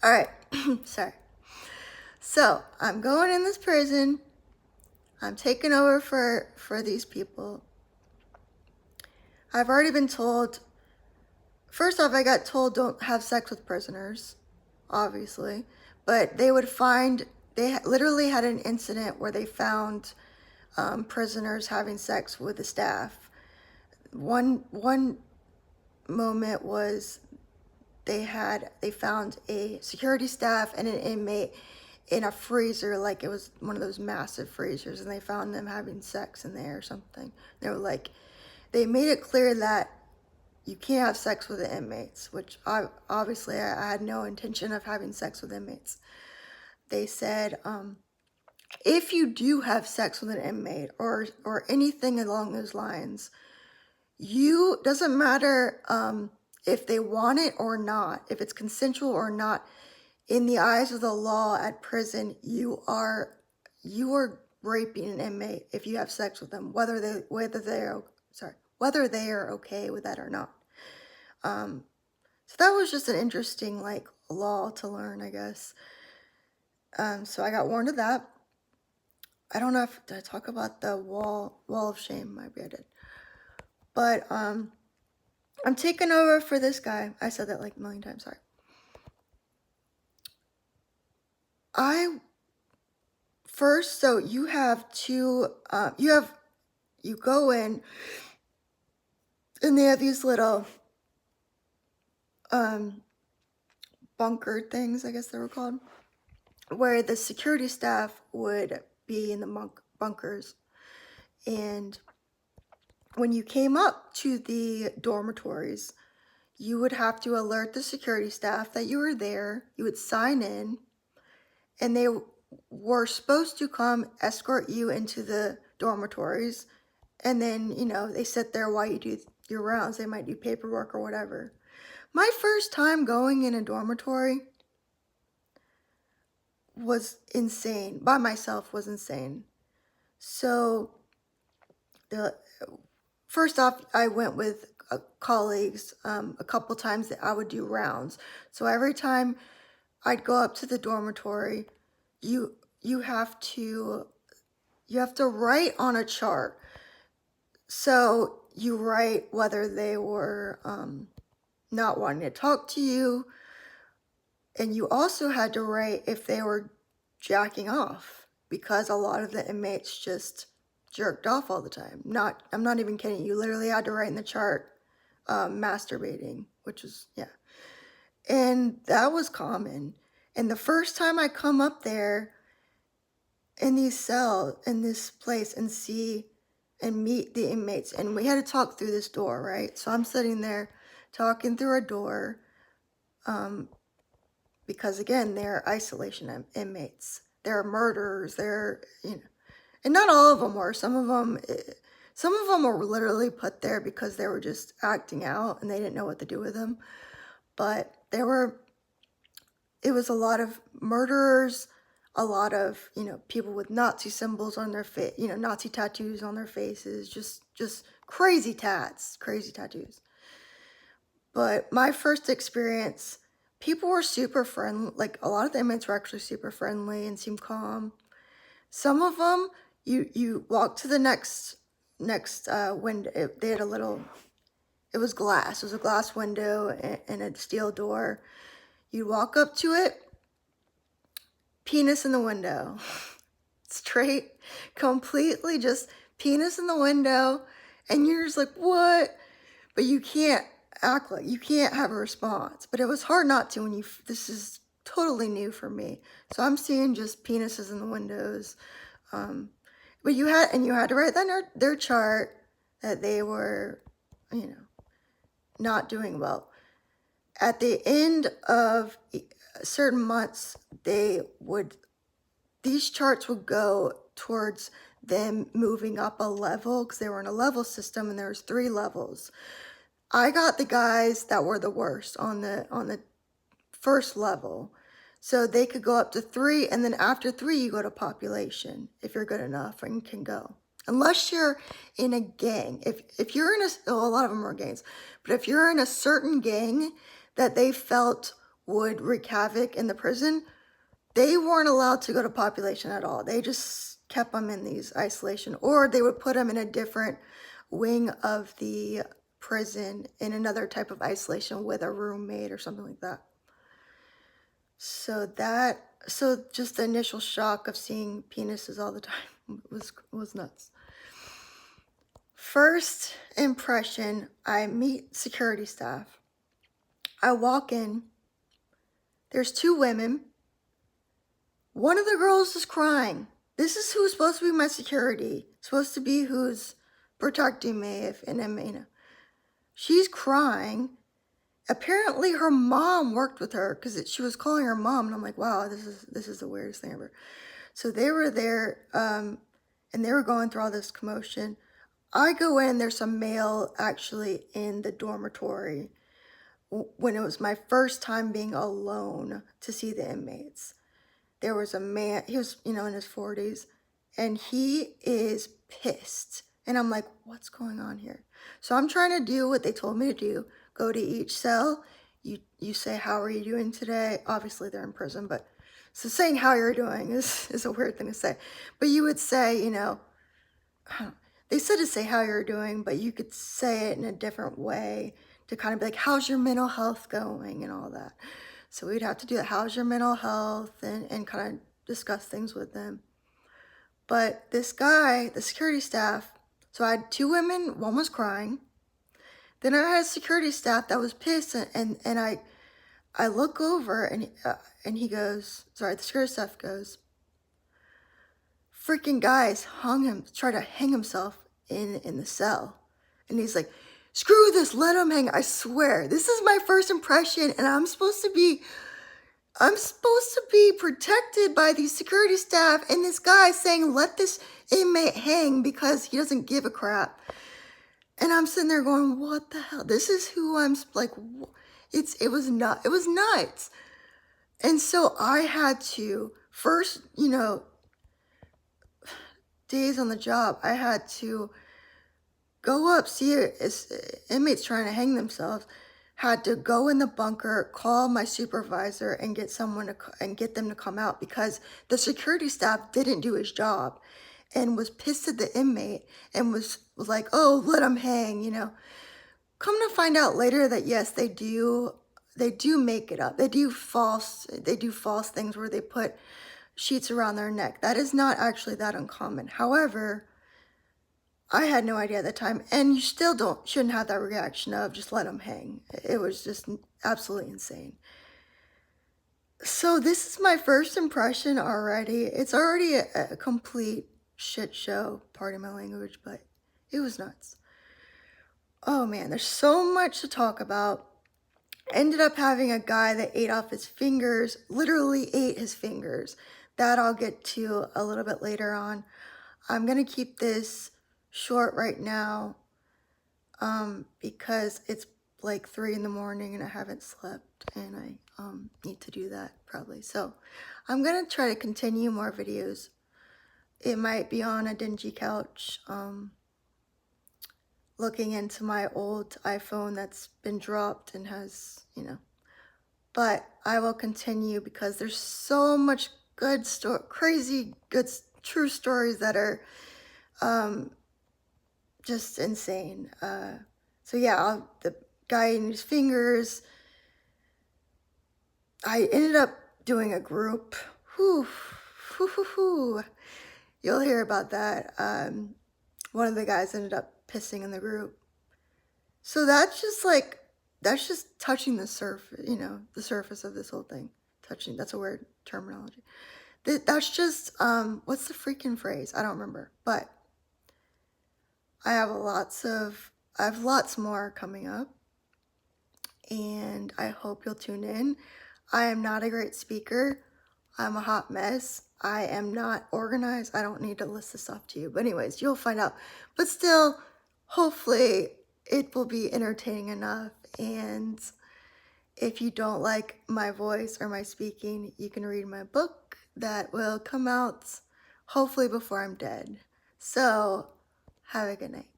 All right. Sorry. So I'm going in this prison. I'm taking over for these people. I've already been told. First off, I got told don't have sex with prisoners, obviously, but they would find. They literally had an incident where they found prisoners having sex with the staff. One moment was they found a security staff and an inmate in a freezer, like it was one of those massive freezers, and they found them having sex in there or something. They were like, they made it clear that you can't have sex with the inmates, which obviously I had no intention of having sex with inmates. They said, if you do have sex with an inmate or anything along those lines, you doesn't matter if they want it or not, if it's consensual or not. In the eyes of the law at prison, you are raping an inmate if you have sex with them, whether they are okay with that or not. So that was just an interesting law to learn, I guess. So I got warned of that. I don't know if did I talk about the wall of shame. Maybe I did. But I'm taking over for this guy. I said that like a million times. Sorry. So you have two. You go in, and they have these little bunker things, I guess they were called, where the security staff would be in the bunkers. And when you came up to the dormitories, you would have to alert the security staff that you were there. You would sign in, and they were supposed to come escort you into the dormitories. And then, they sit there while you do your rounds. They might do paperwork or whatever. My first time going in a dormitory was insane. By myself was insane. So, first off, I went with colleagues a couple times that I would do rounds. So every time I'd go up to the dormitory, you have to write on a chart. So you write whether they were not wanting to talk to you, and you also had to write if they were jacking off, because a lot of the inmates just jerked off all the time. I'm not even kidding. You literally had to write in the chart masturbating, which was, yeah. And that was common. And the first time I come up there in this place and see and meet the inmates, and we had to talk through this door, right? So I'm sitting there talking through a door because, again, they're isolation inmates. They're murderers. They're, and not all of them were. Some of them were literally put there because they were just acting out and they didn't know what to do with them. But it was a lot of murderers, a lot of, people with Nazi symbols on their face, Nazi tattoos on their faces, just crazy tattoos. But my first experience, people were super friendly. Like, a lot of the inmates were actually super friendly and seemed calm. Some of them, you walk to the next window. They had it was glass. It was a glass window and a steel door. You walk up to it, penis in the window. Straight, completely just penis in the window. And you're just like, what? But you can't act like, you can't have a response. But it was hard not to when this is totally new for me. So I'm seeing just penises in the windows. But you had to write down their chart that they were, not doing well. At the end of certain months, these charts would go towards them moving up a level, because they were in a level system and there was 3 levels. I got the guys that were the worst on the first level. So they could go up to 3, and then after 3, you go to population if you're good enough and can go. Unless you're in a gang. If you're in a lot of them are gangs, but if you're in a certain gang that they felt would wreak havoc in the prison, they weren't allowed to go to population at all. They just kept them in these isolation, or they would put them in a different wing of the prison in another type of isolation with a roommate or something like that. So just the initial shock of seeing penises all the time was nuts. First impression, I meet security staff. I walk in, there's 2 women. One of the girls is crying. This is who's supposed to be my security, supposed to be who's protecting me if in Amena. She's crying. Apparently her mom worked with her because she was calling her mom, and I'm like, wow, this is the weirdest thing ever. So they were there, and they were going through all this commotion. I go in, there's a male actually in the dormitory when it was my first time being alone to see the inmates. There was a man, he was, in his 40s, and he is pissed. And I'm like, what's going on here? So I'm trying to do what they told me to do. Go to each cell. You say, how are you doing today? Obviously, they're in prison, but so saying how you're doing is a weird thing to say. But you would say, they said to say how you're doing, but you could say it in a different way to kind of be like, how's your mental health going and all that. So we'd have to do that. How's your mental health and kind of discuss things with them. But this guy, the security staff, so I had 2 women, one was crying. Then I had a security staff that was pissed, and I look over and he goes, sorry, the security staff goes, freaking guys tried to hang himself in the cell. And he's like, screw this, let him hang. I swear, this is my first impression, and I'm supposed to be protected by these security staff, and this guy saying, let this inmate hang because he doesn't give a crap. And I'm sitting there going, what the hell? This is who I'm like, it was nuts. And so I had to, first, days on the job, I had to go up, see inmates trying to hang themselves, had to go in the bunker, call my supervisor, and get them to come out because the security staff didn't do his job and was pissed at the inmate and was like, oh, let him hang, Come to find out later that yes, they do make it up. They do false things where they put sheets around their neck. That is not actually that uncommon. However, I had no idea at the time, and you still shouldn't have that reaction of just let them hang. It was just absolutely insane. So this is my first impression already. It's already a complete shit show, pardon my language, but it was nuts. Oh man, there's so much to talk about. Ended up having a guy that ate off his fingers, literally ate his fingers. That I'll get to a little bit later on. I'm gonna keep this short right now because it's like 3 in the morning and I haven't slept, and I need to do that probably. So I'm gonna try to continue more videos. It might be on a dingy couch, looking into my old iPhone that's been dropped and has, but I will continue because there's so much good crazy good true stories that are just insane. So yeah, the guy in his fingers, I ended up doing a group. Whew. You'll hear about that. One of the guys ended up pissing in the group. So that's just touching the surface, the surface of this whole thing. Touching, that's a weird terminology. That's just, what's the freaking phrase? I don't remember, but I have lots more coming up, and I hope you'll tune in. I am not a great speaker. I'm a hot mess. I am not organized. I don't need to list this off to you. But anyways, you'll find out. But still, hopefully it will be entertaining enough. And if you don't like my voice or my speaking, you can read my book that will come out hopefully before I'm dead. So have a good night.